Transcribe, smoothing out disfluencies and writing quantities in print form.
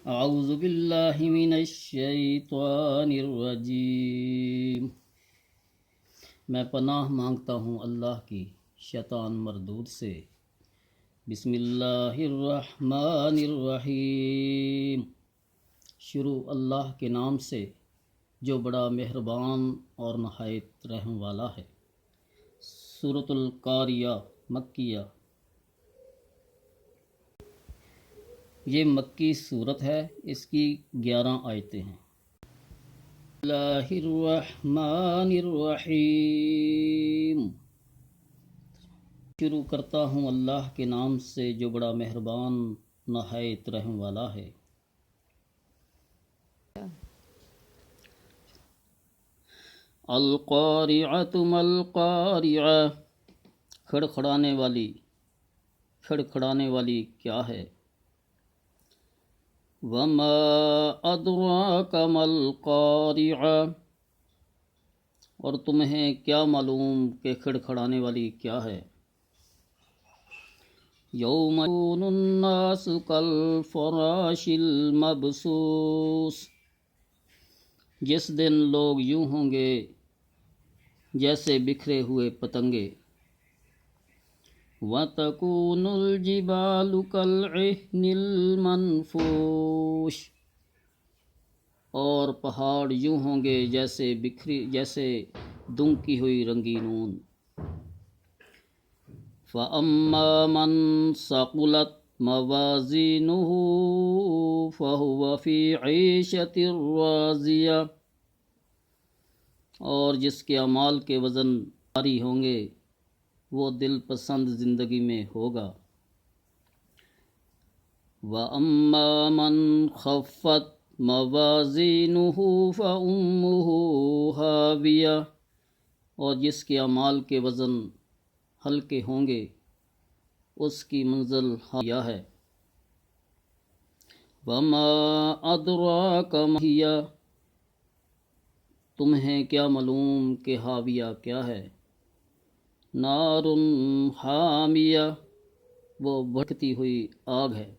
اعوذ باللہ من الشیطان الرجیم۔ میں پناہ مانگتا ہوں اللہ کی شیطان مردود سے۔ بسم اللہ الرحمن الرحیم۔ شروع اللہ کے نام سے جو بڑا مہربان اور نہایت رحم والا ہے۔ سورۃ القاریہ مکیہ۔ یہ مکی صورت ہے، اس کی 11 آیتیں ہیں۔ اللہ الرحمن الرحیم۔ شروع کرتا ہوں اللہ کے نام سے جو بڑا مہربان نہایت رحم والا ہے۔ القارعۃ ما القارعہ، کھڑکھڑانے والی کیا ہے؟ وما ادراک ما القارعہ، اور تمہیں کیا معلوم کہ کھڑکھڑانے والی کیا ہے؟ یوم یکون الناس کالفراش المبثوث، جس دن لوگ یوں ہوں گے جیسے بکھرے ہوئے پتنگے۔ وَتَكُونُ الْجِبَالُ كَالْعِهْنِ الْمَنْفُوشِ، اور پہاڑ یوں ہوں گے جیسے دنکی ہوئی رنگین اون۔ فَأَمَّا مَنْ ثَقُلَتْ مَوَازِينُهُ فَهُوَ فِي عِيشَةٍ رَاضِيَةٍ، اور جس کے اعمال کے وزن بھاری ہوں گے وہ دل پسند زندگی میں ہوگا۔ وَأَمَّا مَنْ خَفَّتْ مَوَازِينُهُ فَأُمُّهُ هَاوِيَةٌ، اور جس کے اعمال کے وزن ہلکے ہوں گے اس کی منزل ہاویہ ہے۔ وَمَا أَدْرَاكَ مَا هِيَهْ، تمہیں کیا معلوم کہ ہاویہ کیا ہے؟ نار حامیہ، وہ بھڑکتی ہوئی آگ ہے۔